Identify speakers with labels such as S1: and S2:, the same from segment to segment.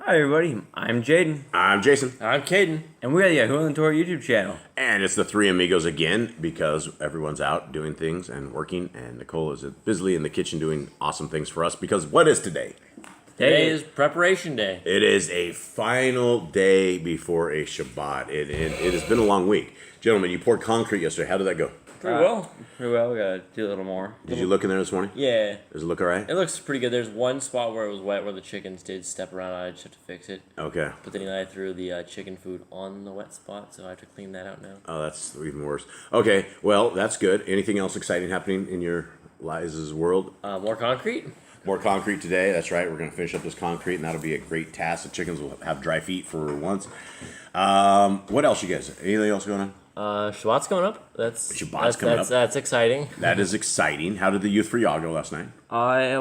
S1: Hi everybody, I'm Jaden.
S2: I'm Jason.
S3: I'm Caden.
S1: And we're the YHWH Torah YouTube channel.
S2: And it's the three amigos again because everyone's out doing things and working, and Nicole is busily in the kitchen doing awesome things for us because what is today?
S3: Today is preparation day.
S2: It is a final day before a Shabbat. It has been a long week. Gentlemen, you poured concrete yesterday. How did that go?
S3: Pretty well.
S1: Pretty well, we gotta do a little more.
S2: Did you look in there this morning?
S3: Yeah.
S2: Does it look all right?
S3: It looks pretty good. There's one spot where it was wet where the chickens did step around. I just have to fix it.
S2: Okay.
S3: But then I threw the chicken food on the wet spot, so I have to clean that out now.
S2: Oh, that's even worse. Okay, well, that's good. Anything else exciting happening in your Liza's world?
S3: More concrete?
S2: More concrete today. That's right. We're going to finish up this concrete, and that'll be a great task. The chickens will have dry feet for once. What else, you guys? Anything else going on?
S3: Shabbat's coming up.
S2: Shabbat's coming up.
S3: That's exciting.
S2: That is exciting. How did the Youth for Yah go last night?
S1: I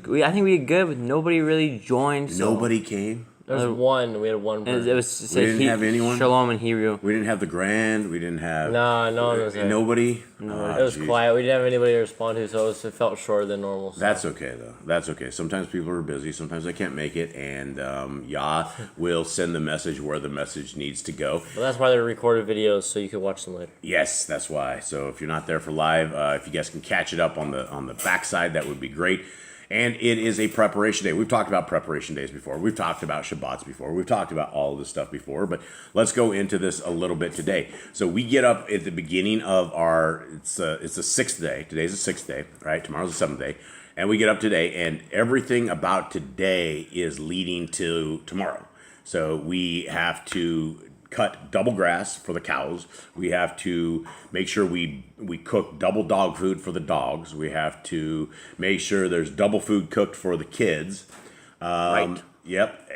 S1: think we did good, but nobody really joined. So
S2: Nobody came.
S3: There's one. We had one
S1: It
S3: person.
S1: was
S2: We didn't have anyone?
S1: Shalom and Hebrew.
S2: We didn't have the Grand. We didn't have...
S3: No one was there.
S2: Nobody?
S3: It was quiet. We didn't have anybody to respond to, so it felt shorter than normal. So.
S2: That's okay, though. That's okay. Sometimes people are busy. Sometimes they can't make it. And Yah will send the message where the message needs to go.
S3: But that's why they're recorded videos, so you can watch them later.
S2: Yes, that's why. So if you're not there for live, if you guys can catch it up on the backside, that would be great. And it is a preparation day. We've talked about preparation days before. We've talked about Shabbats before. We've talked about all of this stuff before. But let's go into this a little bit today. So we get up at the beginning of our, it's the sixth day. Today's the sixth day, right? Tomorrow's the seventh day. And we get up today, and everything about today is leading to tomorrow. So we have to cut double grass for the cows. We have to make sure we cook double dog food for the dogs. We have to make sure there's double food cooked for the kids.
S3: Right.
S2: Yep.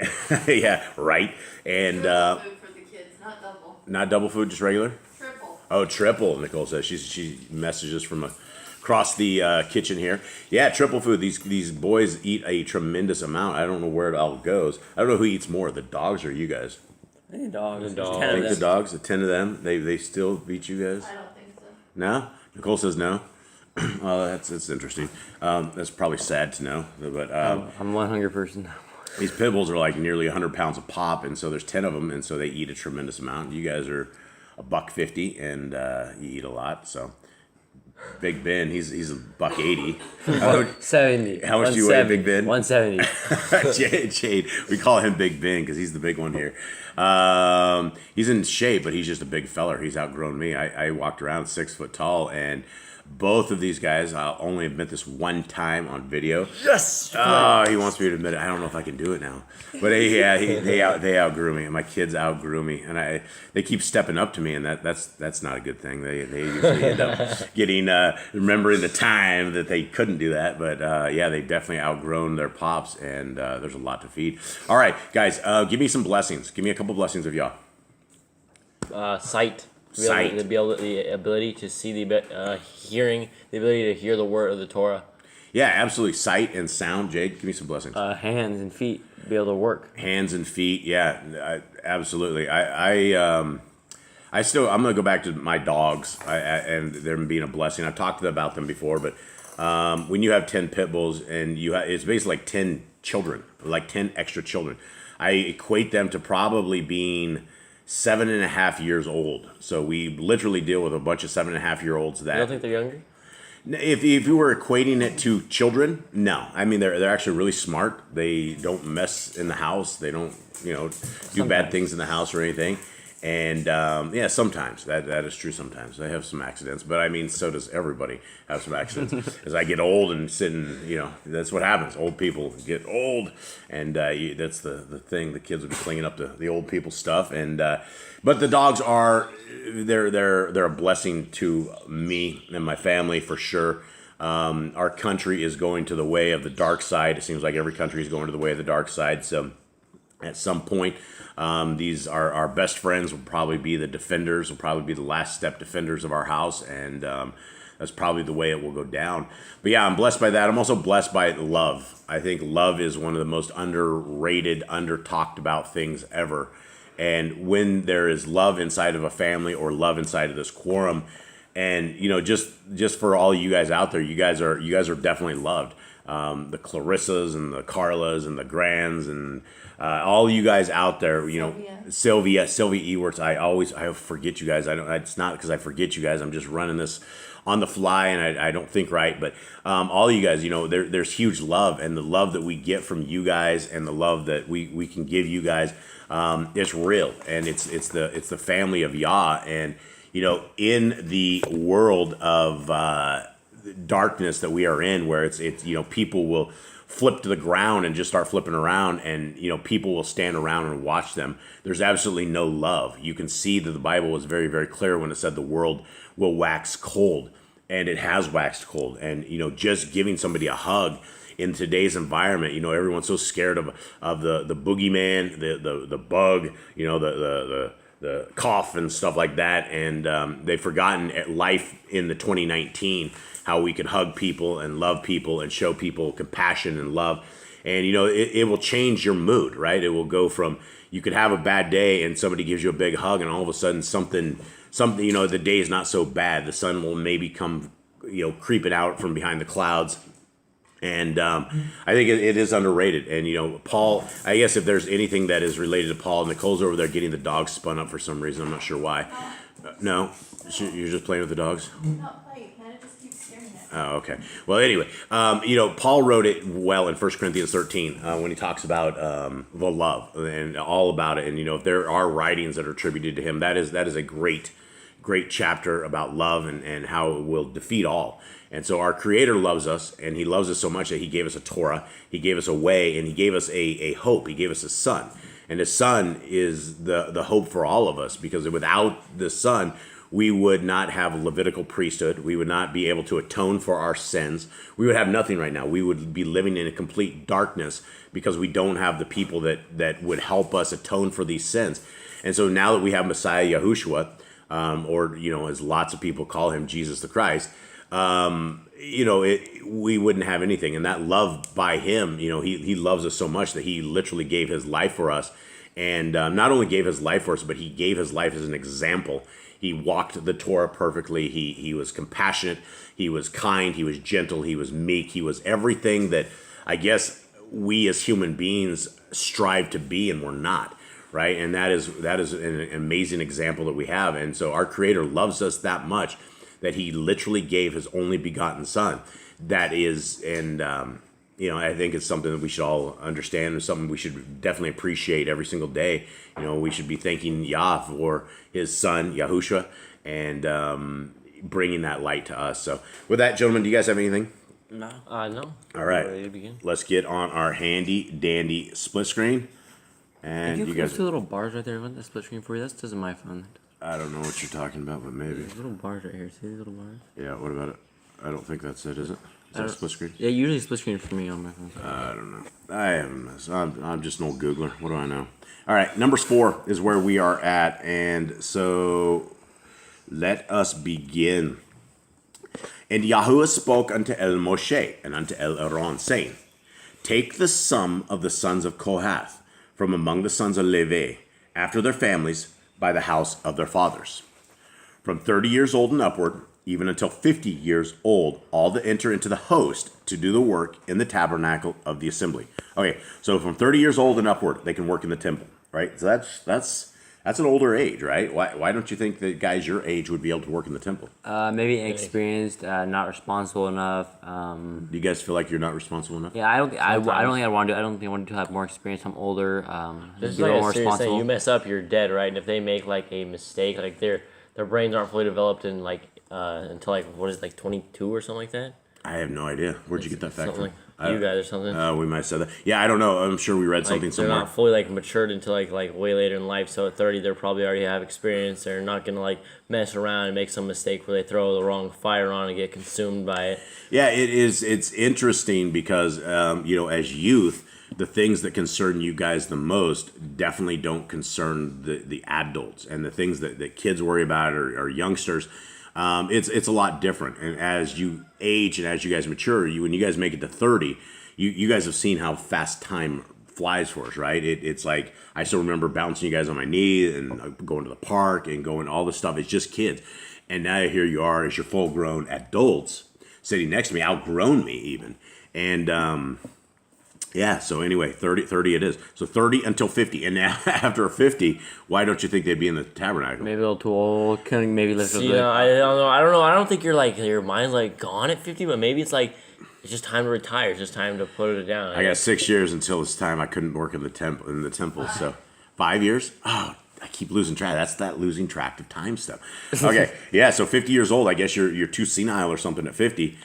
S2: Yeah, right. And
S4: Triple food for the kids, not double.
S2: not double food, just regular?
S4: Triple.
S2: Oh, triple, Nicole says. She messages from across the kitchen here. Yeah, triple food. These boys eat a tremendous amount. I don't know where it all goes. I don't know who eats more, the dogs or you guys.
S1: I think dogs.
S3: The dogs.
S1: There's 10
S2: I
S1: of
S2: think the
S1: them.
S2: dogs, the 10 of them, they still beat you guys?
S4: I don't think so.
S2: No? Nicole says no. Well, that's interesting. That's probably sad to know. But
S1: I'm one hungry person.
S2: these pit bulls are like nearly 100 pounds a pop, and so there's 10 of them, and so they eat a tremendous amount. You guys are $1.50, and you eat a lot. So Big Ben, he's $1.80.
S1: 70.
S2: How much do you weigh, Big Ben?
S1: 170.
S2: Jade, we call him Big Ben because he's the big one here. He's in shape, but he's just a big feller. He's outgrown me. I walked around 6 foot tall, and both of these guys, I'll only admit this one time on video.
S1: Yes!
S2: Oh, he wants me to admit it. I don't know if I can do it now. But they outgrew me, and my kids outgrew me, and they keep stepping up to me, and that's not a good thing. They usually end up getting remembering the time that they couldn't do that. But yeah, they definitely outgrown their pops, and there's a lot to feed. All right, guys, give me some blessings. Give me a couple blessings of Yah.
S3: Sight.
S2: Sight.
S3: The ability to see, hearing, the ability to hear the word of the Torah.
S2: Yeah, absolutely. Sight and sound. Jade, give me some blessings.
S1: Hands and feet. Be able to work.
S2: Hands and feet. Yeah, absolutely. I'm gonna go back to my dogs and them being a blessing. I've talked about them before, but when you have 10 pit bulls and it's basically like 10 children, like 10 extra children. I equate them to probably being 7.5 years old. So we literally deal with a bunch of 7.5-year-olds that.
S3: You don't think they're younger?
S2: If you were equating it to children, no. I mean, they're actually really smart. They don't mess in the house. They don't, do bad things in the house or anything. And yeah, sometimes that is true. Sometimes they have some accidents, but I mean, so does everybody have some accidents. As I get old and sitting, that's what happens. Old people get old, and that's the thing. The kids will be cleaning up the old people stuff, and but the dogs are they're a blessing to me and my family for sure. Our country is going to the way of the dark side. It seems like every country is going to the way of the dark side. So at some point, these are our best friends will probably be the defenders, will probably be the last step defenders of our house, and that's probably the way it will go down. But yeah, I'm blessed by that. I'm also blessed by love. I think love is one of the most underrated, under-talked about things ever. And when there is love inside of a family or love inside of this quorum, and just for all you guys out there, you guys are definitely loved. the Clarissas and the Carlas and the Grands and all you guys out there, Sylvia Ewerts. I forget you guys. It's not because I forget you guys. I'm just running this on the fly and I don't think right. But all you guys, there's huge love, and the love that we get from you guys and the love that we can give you guys, it's real, and it's the family of Yah. And in the world of darkness that we are in, where it's people will flip to the ground and just start flipping around, and people will stand around and watch them. There's absolutely no love. You can see that the Bible was very, very clear when it said the world will wax cold, and it has waxed cold. And just giving somebody a hug in today's environment, everyone's so scared of the boogeyman, the bug, the cough and stuff like that, and they've forgotten at life in the 2019 how we could hug people and love people and show people compassion and love. And it will change your mood, right? It will go from, you could have a bad day and somebody gives you a big hug, and all of a sudden something the day is not so bad. The sun will maybe come creeping out from behind the clouds. And I think it is underrated. And, Paul, I guess if there's anything that is related to Paul, Nicole's over there getting the dogs spun up for some reason. I'm not sure why. No? You're just playing with the dogs?
S4: Not playing. Hannah just keeps staring at me.
S2: Oh, okay. Well, anyway, Paul wrote it well in 1 Corinthians 13 when he talks about the love and all about it. And, if there are writings that are attributed to him, that is a great chapter about love and how it will defeat all. And so our Creator loves us, and He loves us so much that He gave us a Torah, He gave us a way, and He gave us a hope. He gave us a Son. And the Son is the hope for all of us, because without the Son, we would not have a Levitical priesthood. We would not be able to atone for our sins. We would have nothing right now. We would be living in a complete darkness because we don't have the people that would help us atone for these sins. And so now that we have Messiah Yahushua, or as lots of people call him, Jesus the Christ, we wouldn't have anything. And that love by him, he loves us so much that he literally gave his life for us. And not only gave his life for us, but he gave his life as an example. He walked the Torah perfectly. He was compassionate. He was kind. He was gentle. He was meek. He was everything that I guess we as human beings strive to be, and we're not. Right. And that is an amazing example that we have. And so our Creator loves us that much that he literally gave his only begotten Son. That is, and I think it's something that we should all understand, and something we should definitely appreciate every single day. We should be thanking Yah for his Son, Yahushua, and bringing that light to us. So with that, gentlemen, do you guys have anything?
S3: No.
S2: All right.
S3: Ready to begin?
S2: Let's get on our handy dandy split screen. And
S3: you
S2: guys,
S3: two little bars right there. Wasn't the split screen for you? That's just my phone.
S2: I don't know what you're talking about, but maybe.
S3: There's little bars right here. See these little bars?
S2: Yeah, what about it? I don't think that's it, is it? Is that a split screen?
S3: Yeah, usually split screen for me on my phone.
S2: I don't know. I haven't. I'm just an old Googler. What do I know? All right, Numbers 4 is where we are at, and so let us begin. And Yahuwah spoke unto El Moshe and unto El Aaron, saying, Take the sum of the sons of Kohath from among the sons of Levi, after their families, by the house of their fathers. From 30 years old and upward, even until 50 years old, all that enter into the host to do the work in the tabernacle of the assembly. Okay, so from 30 years old and upward, they can work in the temple, right? So that's an older age, right? Why don't you think that guys your age would be able to work in the temple?
S1: Maybe inexperienced, not responsible enough.
S2: Do you guys feel like you're not responsible enough?
S1: Yeah, I don't think I want to do. I don't think I want to have more experience. I'm older.
S3: This is
S1: be a
S3: like
S1: little
S3: a
S1: more
S3: serious thing.
S1: responsible.
S3: You mess up, you're dead, right? And if they make like a mistake, like their brains aren't fully developed in until 22 or something like that.
S2: I have no idea. Where'd you get that fact from?
S3: You guys or something.
S2: We might have said that. Yeah, I don't know. I'm sure we read something
S3: They're
S2: somewhere.
S3: not fully matured until like way later in life. So at 30, they're probably already have experience. They're not gonna mess around and make some mistake where they throw the wrong fire on and get consumed by it.
S2: Yeah, it is. It's interesting because as youth, the things that concern you guys the most definitely don't concern the adults, and the things that kids worry about or youngsters. It's a lot different. And as you age and as you guys mature, when you guys make it to 30, you guys have seen how fast time flies for us, right? It's like, I still remember bouncing you guys on my knee and going to the park and going all this stuff. It's just kids. And now here you are as you're full grown adults sitting next to me, outgrown me even. And yeah, so anyway, 30 it is. So 30 until 50. And now after 50, why don't you think they'd be in the tabernacle?
S1: Maybe a little too old. Couldn't maybe lift up.
S3: See, I don't know. I don't know. I don't think you're like your mind's like gone at 50, but maybe it's like it's just time to retire. It's just time to put it down.
S2: I got 6 years until it's time I couldn't work in the temple. So 5 years? Oh, I keep losing track. That's that losing track of time stuff. Okay, yeah, so 50 years old, I guess you're too senile or something at 50.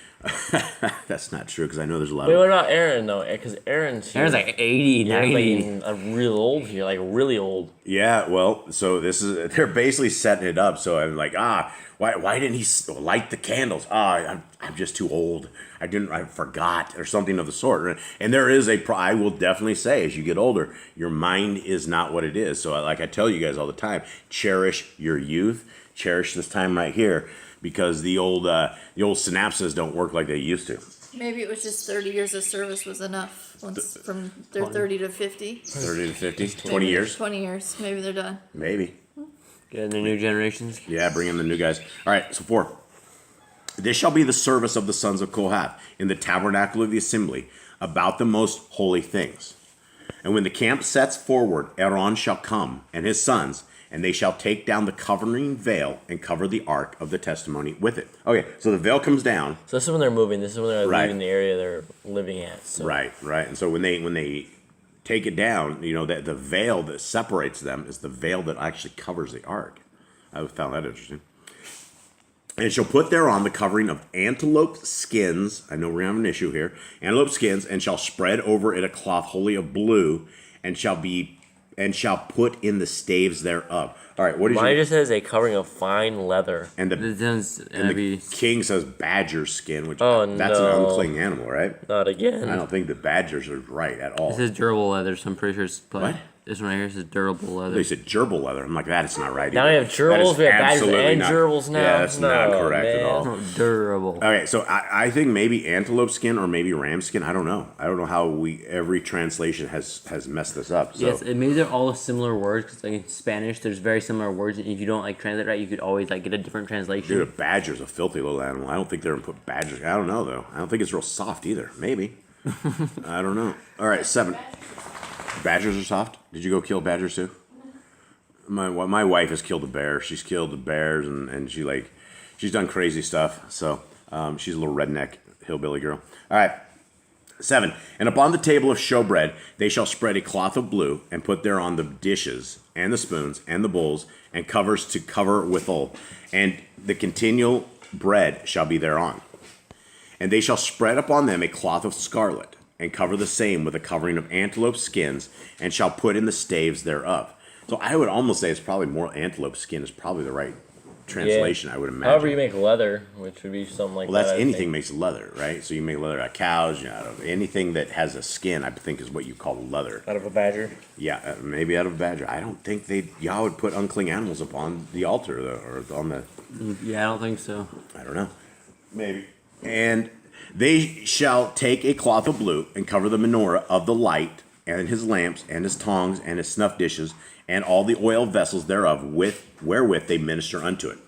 S2: That's not true because I know there's a lot
S3: Wait,
S2: of...
S3: what about Aaron though? Because Aaron's
S1: like 80, 90.
S3: like real old here, like really old.
S2: Yeah, well, so they're basically setting it up. So I'm like, why didn't he light the candles? I'm just too old. I forgot or something of the sort. And there is I will definitely say, as you get older, your mind is not what it is. So like I tell you guys all the time, cherish your youth, cherish this time right here, because the old synapses don't work like they used to.
S4: Maybe it was just 30 years of service was enough once from their 30 to 50.
S2: 30 to 50, 20
S4: Maybe
S2: years,
S4: 20 years. Maybe they're done.
S2: maybe.
S1: Getting the new generations.
S2: Yeah, bring in the new guys. All right, so 4. This shall be the service of the sons of Kohath in the tabernacle of the assembly about the most holy things. And when the camp sets forward, Aaron shall come and his sons, and they shall take down the covering veil and cover the ark of the testimony with it. Okay, so the veil comes down.
S3: So this is when they're moving. This is when they're
S2: Right.
S3: leaving the area they're living at. So.
S2: Right. And so when they take it down, that the veil that separates them is the veil that actually covers the ark. I found that interesting. And shall put thereon the covering of antelope skins. I know we're having an issue here. Antelope skins, and shall spread over it a cloth wholly of blue, and shall put in the staves thereof. All right, what is
S3: Mine just says a covering of fine leather.
S2: and the
S1: Maybe
S2: king says badger skin, which
S3: Oh,
S2: that's
S3: no.
S2: an unclean animal, right?
S3: Not again.
S2: I don't think the badgers are right at all.
S1: it says durable leather, so I'm pretty sure it's
S2: What?
S1: This one right here says durable leather.
S2: They said gerbil leather. I'm like, that is not right.
S3: Now
S2: either.
S3: we have gerbils,
S2: That is
S3: we have badgers
S2: absolutely
S3: and
S2: not-
S3: gerbils now.
S2: Yeah, that's not
S3: No,
S2: correct at
S3: man.
S2: all.
S1: Oh, durable.
S2: Okay, so I think maybe antelope skin or maybe ram skin. I don't know. I don't know how every translation has messed this up. So.
S1: Yes, and maybe they're all similar words because like in Spanish, there's very similar words, and if you don't like translate right, you could always like get a different translation.
S2: Dude, a badger's a filthy little animal. I don't think they're gonna put badgers. I don't know though. I don't think it's real soft either. Maybe. I don't know. All right, 7. Badgers are soft. Did you go kill badgers too? My wife has killed a bear. She's killed the bears and she's done crazy stuff. So she's a little redneck hillbilly girl. All right. 7. And upon the table of showbread they shall spread a cloth of blue, and put thereon the dishes and the spoons and the bowls and covers to cover withal, and the continual bread shall be thereon. And they shall spread upon them a cloth of scarlet, and cover the same with a covering of antelope skins, and shall put in the staves thereof. So I would almost say it's probably more antelope skin is probably the right translation, I would imagine.
S3: However, you make leather, which would be something like
S2: Well,
S3: that.
S2: that's
S3: I
S2: anything
S3: think.
S2: makes leather, right? So you make leather out of cows, out of anything that has a skin, I think is what you call leather.
S3: Out of a badger.
S2: Yeah, maybe out of a badger. I don't think Yah would put unclean animals upon the altar or on the...
S1: Yeah, I don't think so.
S2: I don't know. Maybe. And they shall take a cloth of blue and cover the menorah of the light and his lamps and his tongs and his snuff dishes and all the oil vessels thereof wherewith they minister unto it.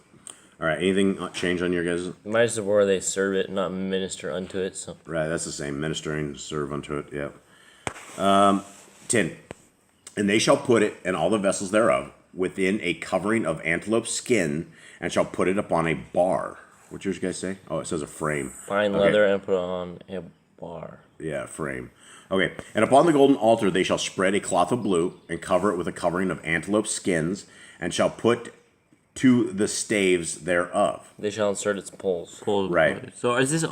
S2: All right, anything change on your guys'?
S3: Might as well where they serve it, not minister unto it. So
S2: Right, that's the same. Ministering, serve unto it, yeah. 10. And they shall put it and all the vessels thereof within a covering of antelope skin, and shall put it upon a bar. What yours guys say? Oh, it says a frame.
S3: fine
S2: Okay.
S3: leather and put it on a bar.
S2: Yeah, frame. Okay. And upon the golden altar they shall spread a cloth of blue, and cover it with a covering of antelope skins, and shall put to the staves thereof.
S3: They shall insert its poles.
S1: Cold.
S2: Right.
S1: So is this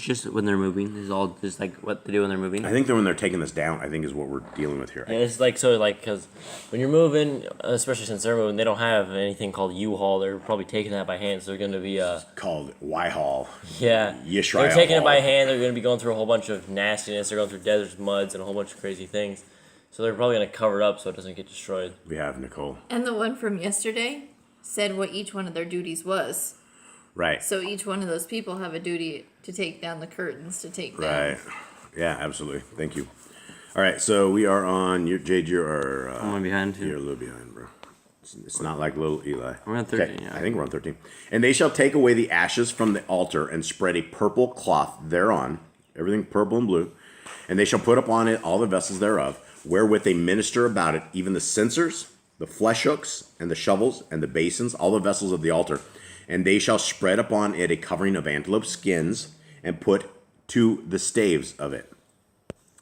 S1: just when they're moving? Is all just like what they do when they're moving?
S2: I think that when they're taking this down, I think is what we're dealing with here.
S3: And it's like, so like, because when you're moving, especially since they're moving, they don't have anything called U-Haul. They're probably taking that by hand, so they're going to be,
S2: Called Y-Haul.
S3: yeah.
S2: Yisrael
S3: They're taking it
S2: Hall.
S3: by hand. They're going to be going through a whole bunch of nastiness. They're going through deserts, muds, and a whole bunch of crazy things. So they're probably going to cover it up so it doesn't get destroyed.
S2: We have Nicole.
S4: And the one from yesterday said what each one of their duties was.
S2: Right.
S4: So each one of those people have a duty to take down the curtains, to take down.
S2: Right. Yeah, absolutely. Thank you. All right, so we are on. Jade, you're
S1: I'm one behind too.
S2: You're a little behind, bro. It's not like little Eli.
S1: We're on 13,
S2: Okay,
S1: yeah.
S2: I think we're on 13. And they shall take away the ashes from the altar and spread a purple cloth thereon everything purple and blue. And they shall put upon it all the vessels thereof, wherewith they minister about it, even the censers, the flesh hooks, and the shovels, and the basins, all the vessels of the altar. And they shall spread upon it a covering of antelope skins, and put to the staves of it.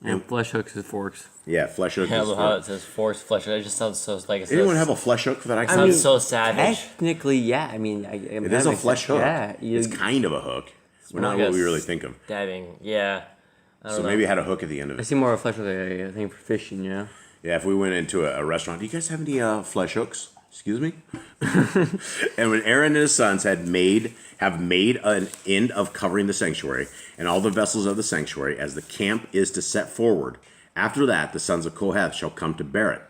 S1: And flesh hooks and forks.
S2: Yeah, flesh hook.
S3: Yeah,
S2: is
S3: but how it says force flesh. It just sounds so like it's
S2: anyone have a flesh hook that I
S3: It
S2: can
S3: sounds so savage.
S1: Technically, yeah. I mean,
S2: It is a flesh hook.
S1: Yeah,
S2: It's kind of a hook. But not
S3: like
S2: what
S3: a
S2: we really think of.
S3: Stabbing. Yeah. I don't
S2: So
S3: know.
S2: maybe it had a hook at the end of
S1: I
S2: it.
S1: see more of a flesh hook like a thing for fishing, you know.
S2: Yeah, if we went into a restaurant, do you guys have any flesh hooks? Excuse me? And when Aaron and his sons have made an end of covering the sanctuary and all the vessels of the sanctuary, as the camp is to set forward, after that the sons of Kohath shall come to bear it.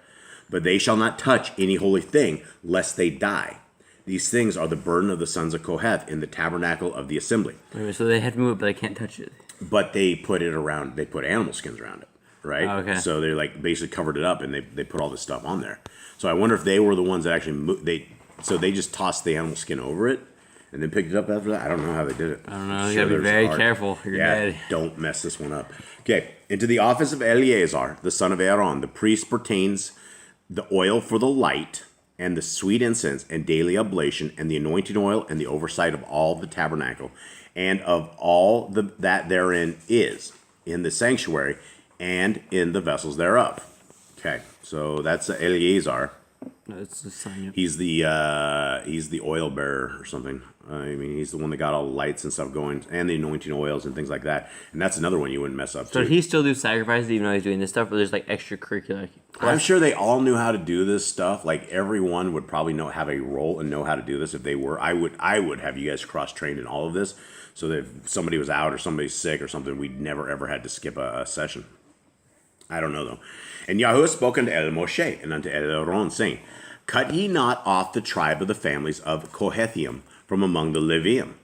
S2: But they shall not touch any holy thing, lest they die. These things are the burden of the sons of Kohath in the tabernacle of the assembly.
S1: Anyway, so they had to move it, but they can't touch it.
S2: But they put animal skins around it, right?
S1: Oh, okay.
S2: So they like basically covered it up and they put all this stuff on there. So I wonder if they were the ones that actually they just tossed the animal skin over it and then picked it up after that. I don't know how they did it.
S1: I don't know. You gotta be very careful. You're dead.
S2: Don't mess this one up. Okay, into the office of Eleazar, the son of Aaron, the priest pertains the oil for the light and the sweet incense and daily oblation and the anointing oil and the oversight of all the tabernacle and of all that therein is in the sanctuary and in the vessels thereof. Okay, so that's Eleazar.
S1: That's the sign.
S2: He's the oil bearer or something. I mean, he's the one that got all the lights and stuff going, and the anointing oils and things like that. And that's another one you wouldn't mess up.
S1: So
S2: too.
S1: he still do sacrifices even though he's doing this stuff, or there's like extracurricular.
S2: I'm sure they all knew how to do this stuff. Like everyone would probably have a role and know how to do this if they were. I would have you guys cross trained in all of this, so that if somebody was out or somebody's sick or something, we'd never ever had to skip a session. I don't know though. And Yahuwah spoke unto Moshe and unto Aaron, saying, Cut ye not off the tribe of the families of Kohathium from among the Levium,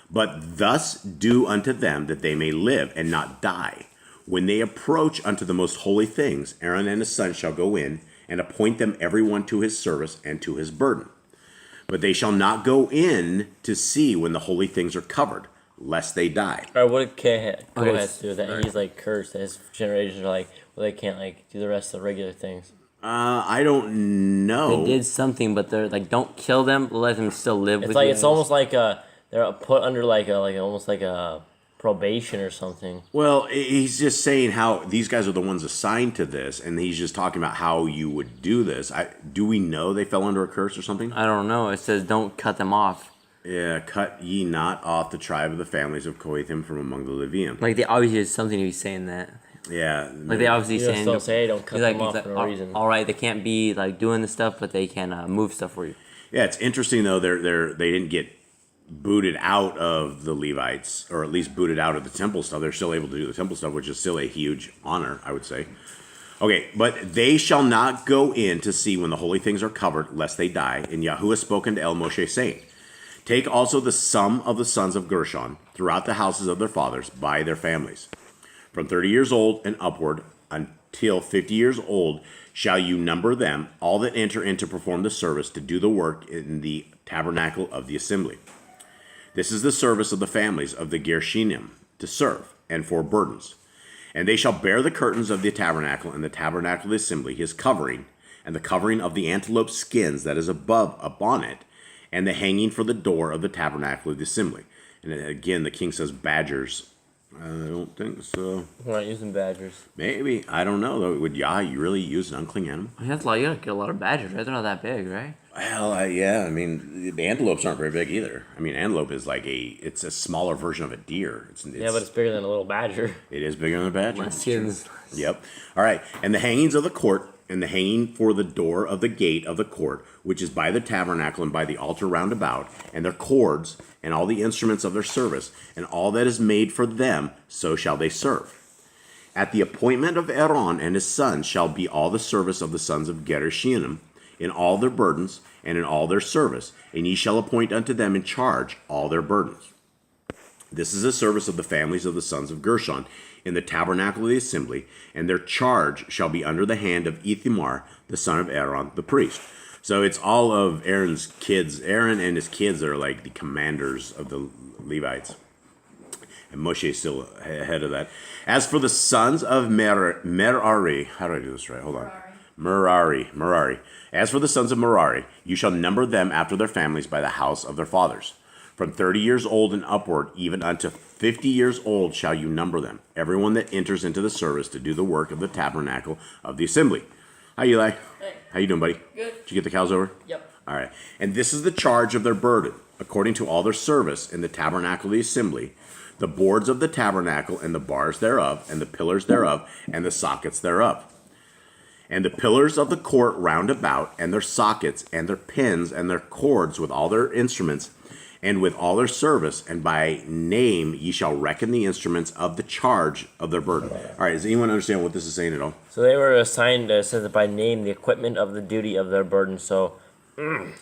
S2: but thus do unto them that they may live and not die. When they approach unto the most holy things, Aaron and his sons shall go in and appoint them every one to his service and to his burden. But they shall not go in to see when the holy things are covered, lest they die.
S3: Or what did Kohath
S1: Okay,
S3: do with that? He's like cursed. His generations are like, well, they can't like do the rest of the regular things.
S2: I don't know.
S1: They did something, but they're like, don't kill them. Let them still live.
S3: It's
S1: with
S3: like
S1: you
S3: it's
S1: guys.
S3: almost like they're put under like almost like a probation or something.
S2: Well, he's just saying how these guys are the ones assigned to this, and he's just talking about how you would do this. Do we know they fell under a curse or something?
S1: I don't know. It says don't cut them off.
S2: Yeah, cut ye not off the tribe of the families of Kohathim from among the Levium.
S1: Like they obviously did something to be saying that.
S2: Yeah.
S1: Like they obviously
S3: You just
S1: saying.
S3: don't say don't cut
S1: he's like,
S3: them off
S1: he's
S3: for
S1: like,
S3: no reason.
S1: All right, they can't be like doing the stuff, but they can move stuff for you.
S2: Yeah, it's interesting though. They didn't get booted out of the Levites, or at least booted out of the temple stuff. They're still able to do the temple stuff, which is still a huge honor, I would say. Okay, but they shall not go in to see when the holy things are covered, lest they die. And Yahuwah spoke unto Moshe, saying, Take also the sum of the sons of Gershon throughout the houses of their fathers by their families. From 30 years old and upward until 50 years old shall you number them, all that enter in to perform the service, to do the work in the tabernacle of the assembly. This is the service of the families of the Gershinim, to serve, and for burdens. And they shall bear the curtains of the tabernacle and the tabernacle of the assembly, his covering, and the covering of the antelope skins that is above upon it, and the hanging for the door of the tabernacle of the assembly. And again, the king says badgers. I don't think so.
S3: We're not using badgers.
S2: Maybe. I don't know, though. Would Yah really use an unclean animal?
S1: That's like you gotta get a lot of badgers, right? They're not that big, right?
S2: Well, yeah. I mean, the antelopes aren't very big either. I mean, antelope is like it's a smaller version of a deer.
S3: Yeah, but it's bigger than a little badger.
S2: It is bigger than a badger.
S1: Less skins.
S2: Yep. All right. And the hangings of the court, and the hanging for the door of the gate of the court, which is by the tabernacle and by the altar round about, and their cords, and all the instruments of their service, and all that is made for them, so shall they serve. At the appointment of Aaron and his sons shall be all the service of the sons of Gershinim, in all their burdens, and in all their service, and ye shall appoint unto them in charge all their burdens. This is the service of the families of the sons of Gershon, in the tabernacle of the assembly, and their charge shall be under the hand of Ithamar, the son of Aaron, the priest. So it's all of Aaron's kids. Aaron and his kids are like the commanders of the Levites. And Moshe is still ahead of that. As for the sons of Merari, how do I do this right? Hold on. Merari. As for the sons of Merari, you shall number them after their families by the house of their fathers. From 30 years old and upward, even unto 50 years old, shall you number them. Everyone that enters into the service to do the work of the tabernacle of the assembly. Hi, Eli.
S3: Hey.
S2: How you doing, buddy?
S3: Good.
S2: Did you get the cows over?
S3: Yep.
S2: All right. And this is the charge of their burden, according to all their service in the tabernacle of the assembly, the boards of the tabernacle and the bars thereof, and the pillars thereof, and the sockets thereof. And the pillars of the court round about, and their sockets, and their pins, and their cords with all their instruments, and with all their service, and by name ye shall reckon the instruments of the charge of their burden. All right, does anyone understand what this is saying at all?
S3: So they were assigned, says that by name, the equipment of the duty of their burden. So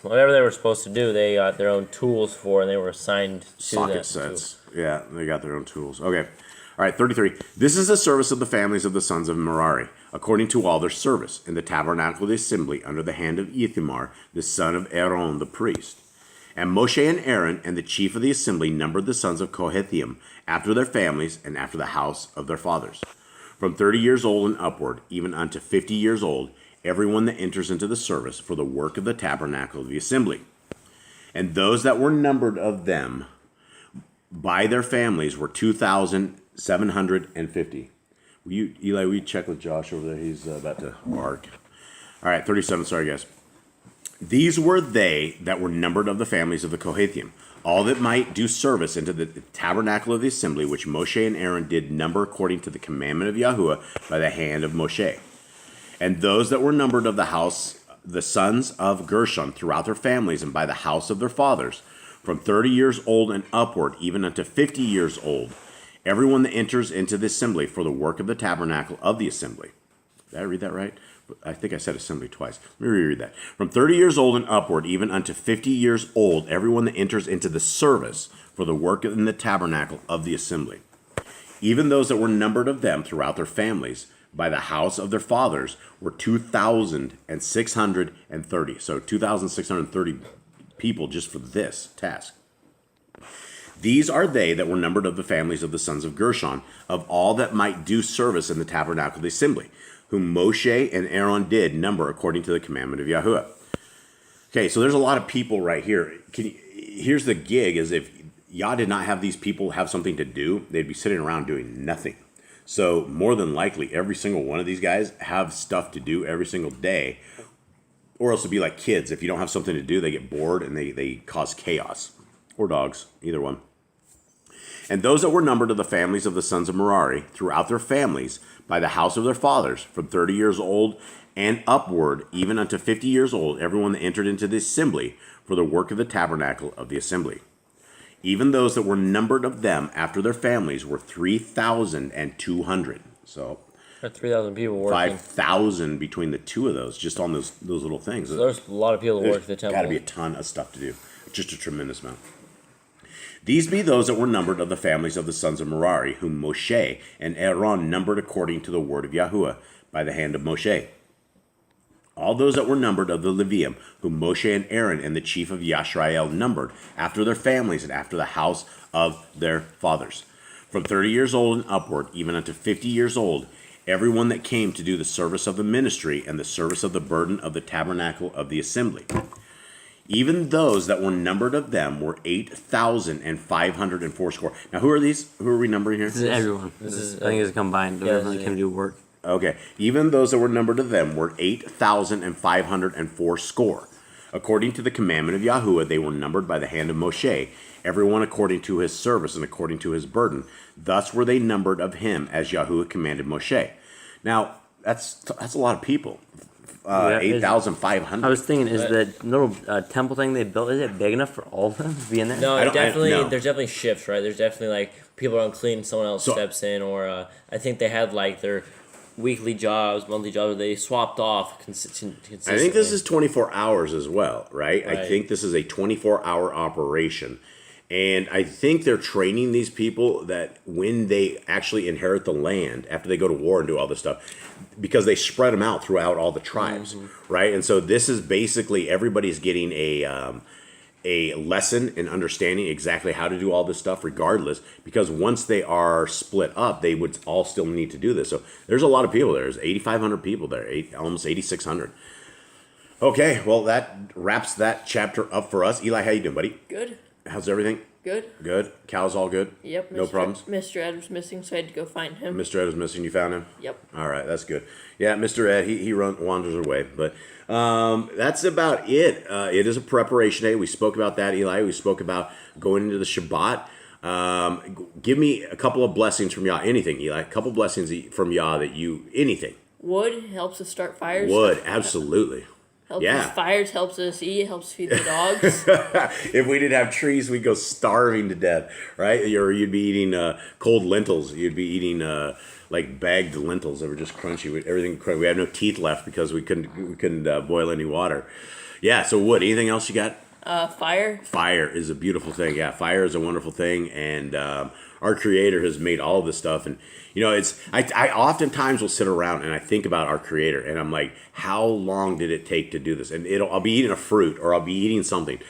S3: whatever they were supposed to do, they got their own tools for, and they were assigned to
S2: Socket
S3: that
S2: sets. Yeah, they got their own tools. Okay. All right, 33. This is the service of the families of the sons of Merari, according to all their service, in the tabernacle of the assembly, under the hand of Ithamar, the son of Aaron the priest. And Moshe and Aaron and the chief of the assembly numbered the sons of Kohathiam after their families and after the house of their fathers. From 30 years old and upward, even unto 50 years old, everyone that enters into the service for the work of the tabernacle of the assembly. And those that were numbered of them by their families were 2,750. Eli, will you check with Josh over there? He's about to bark. All right, 37. Sorry, guys. These were they that were numbered of the families of the Kohathiam, all that might do service into the tabernacle of the assembly, which Moshe and Aaron did number according to the commandment of Yahuwah by the hand of Moshe. And those that were numbered of the house, the sons of Gershon, throughout their families and by the house of their fathers, from 30 years old and upward, even unto 50 years old, everyone that enters into the assembly for the work of the tabernacle of the assembly. Did I read that right? I think I said assembly twice. Let me reread that. From 30 years old and upward, even unto 50 years old, everyone that enters into the service for the work in the tabernacle of the assembly. Even those that were numbered of them throughout their families by the house of their fathers were 2,630. So 2,630 people just for this task. These are they that were numbered of the families of the sons of Gershon, of all that might do service in the tabernacle of the assembly, whom Moshe and Aaron did number according to the commandment of Yahuwah. Okay, so there's a lot of people right here. Here's the gig, is if Yah did not have these people have something to do, they'd be sitting around doing nothing. So more than likely, every single one of these guys have stuff to do every single day, or else it'd be like kids. If you don't have something to do, they get bored and they cause chaos. Or dogs, either one. And those that were numbered of the families of the sons of Merari, throughout their families, by the house of their fathers, from 30 years old and upward, even unto 50 years old, everyone that entered into the assembly for the work of the tabernacle of the assembly. Even those that were numbered of them after their families were 3,200. So
S3: 3,000 people working.
S2: 5,000 between the two of those, just on those little things.
S3: So there's a lot of people that work the temple.
S2: Got to be a ton of stuff to do. Just a tremendous amount. These be those that were numbered of the families of the sons of Merari, whom Moshe and Aaron numbered according to the word of Yahuwah by the hand of Moshe. All those that were numbered of the Levium, whom Moshe and Aaron and the chief of Yisrael numbered, after their families and after the house of their fathers. From 30 years old and upward, even unto 50 years old, everyone that came to do the service of the ministry and the service of the burden of the tabernacle of the assembly. Even those that were numbered of them were 8,504 score. Now, who are these? Who are we numbering here?
S1: This is everyone. I think it's combined. Everyone that can do work.
S2: Okay. Even those that were numbered of them were 8,504 score. According to the commandment of Yahuwah, they were numbered by the hand of Moshe, everyone according to his service and according to his burden. Thus were they numbered of him, as Yahuwah commanded Moshe. Now, that's a lot of people. 8,500.
S1: I was thinking, is the little temple thing they built, is it big enough for all of them to be in there?
S3: No,
S2: no.
S3: There's definitely shifts, right? There's definitely like people are unclean, someone else steps in, or I think they had like their weekly jobs, monthly jobs, they swapped off consistently.
S2: I think this is 24 hours as well, right? I think this is a 24-hour operation. And I think they're training these people that when they actually inherit the land, after they go to war and do all this stuff, because they spread them out throughout all the tribes, right? And so this is basically everybody's getting a lesson in understanding exactly how to do all this stuff regardless, because once they are split up, they would all still need to do this. So there's a lot of people there. There's 8,500 people there, almost 8,600. Okay, well, that wraps that chapter up for us. Eli, how you doing, buddy?
S4: Good.
S2: How's everything?
S4: Good.
S2: Good. Cal's all good?
S4: Yep.
S2: No problems?
S4: Mr. Ed was missing, so I had to go find him.
S2: Mr. Ed was missing. You found him?
S4: Yep.
S2: All right, that's good. Yeah, Mr. Ed, he wanders away. But that's about it. It is a preparation day. We spoke about that, Eli. We spoke about going into the Shabbat. Give me a couple of blessings from Yah. Anything, Eli. A couple blessings from Yah that you... Anything.
S4: Wood helps us start fires.
S2: Wood, absolutely.
S4: Helps
S2: Yeah.
S4: us fires, helps us eat, helps feed the dogs.
S2: If we didn't have trees, we'd go starving to death, right? Or you'd be eating cold lentils. You'd be eating like bagged lentils that were just crunchy. We had no teeth left because we couldn't boil any water. Yeah. So wood. Anything else you got?
S4: Fire.
S2: Fire is a beautiful thing. Yeah, fire is a wonderful thing, and our Creator has made all of this stuff. And you know, I oftentimes will sit around and I think about our Creator, and I'm like, how long did it take to do this? And I'll be eating a fruit or I'll be eating something,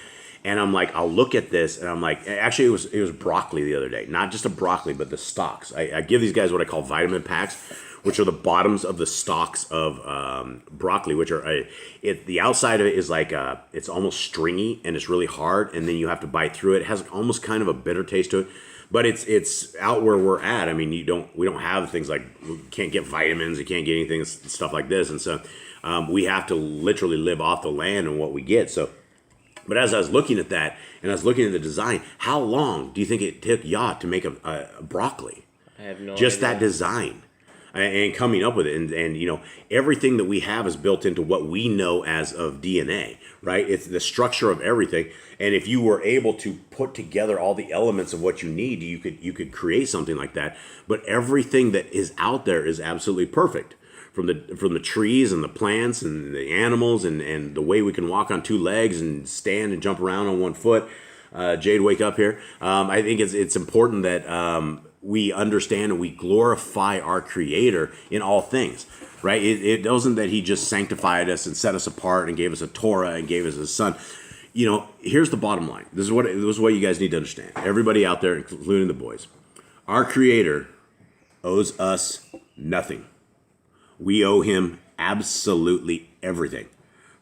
S2: and I'm like, I'll look at this and I'm like, actually, it was broccoli the other day, not just a broccoli, but the stalks. I give these guys what I call vitamin packs, which are the bottoms of the stalks of broccoli, which are the outside of it is like it's almost stringy and it's really hard, and then you have to bite through it. It has almost kind of a bitter taste to it, but it's out where we're at. I mean, we don't have things like, we can't get vitamins, you can't get anything, stuff like this, and so we have to literally live off the land and what we get. So, but as I was looking at that and I was looking at the design, how long do you think it took Yah to make a broccoli?
S3: I have no
S2: Just
S3: idea.
S2: that design. And coming up with it, and you know, everything that we have is built into what we know as of DNA, right? It's the structure of everything, and if you were able to put together all the elements of what you need, you could create something like that. But everything that is out there is absolutely perfect, from the trees and the plants and the animals and the way we can walk on two legs and stand and jump around on one foot. Jade, wake up here. I think it's important that we understand and we glorify our Creator in all things, right? It wasn't that He just sanctified us and set us apart and gave us a Torah and gave us His Son. You know, here's the bottom line. This is what you guys need to understand. Everybody out there, including the boys. Our Creator owes us nothing. We owe Him absolutely everything.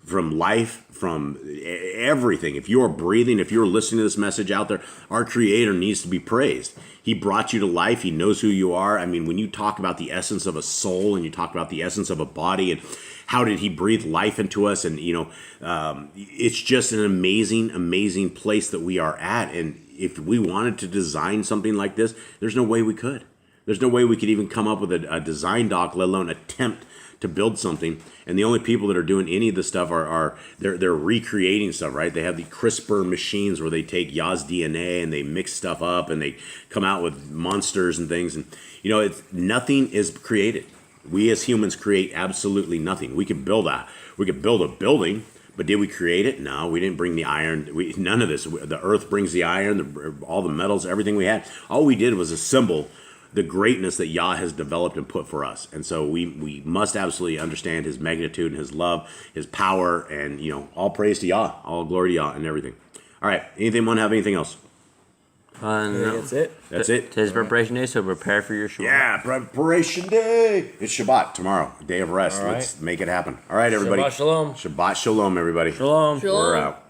S2: From life, from everything. If you're breathing, if you're listening to this message out there, our Creator needs to be praised. He brought you to life. He knows who you are. I mean, when you talk about the essence of a soul and you talk about the essence of a body and how did He breathe life into us, and you know, it's just an amazing, amazing place that we are at. And if we wanted to design something like this, there's no way we could. There's no way we could even come up with a design doc, let alone attempt to build something. And the only people that are doing any of this stuff they're recreating stuff, right? They have the CRISPR machines where they take Yah's DNA and they mix stuff up and they come out with monsters and things. And you know, nothing is created. We as humans create absolutely nothing. We could build a building, but did we create it? No, we didn't bring the iron. None of this. The earth brings the iron, all the metals, everything we had. All we did was assemble the greatness that Yah has developed and put for us. And so we must absolutely understand His magnitude and His love, His power, and you know, all praise to Yah, all glory to Yah and everything. All right, anyone have anything else?
S1: No.
S3: That's it.
S2: That's it.
S1: Today's preparation day, so prepare for your Shabbat.
S2: Yeah, preparation day. It's Shabbat tomorrow, day of rest.
S3: All right.
S2: Let's make it happen. All right, everybody.
S3: Shabbat shalom.
S2: Shabbat shalom, everybody.
S3: Shalom.
S4: Shalom.
S2: We're out.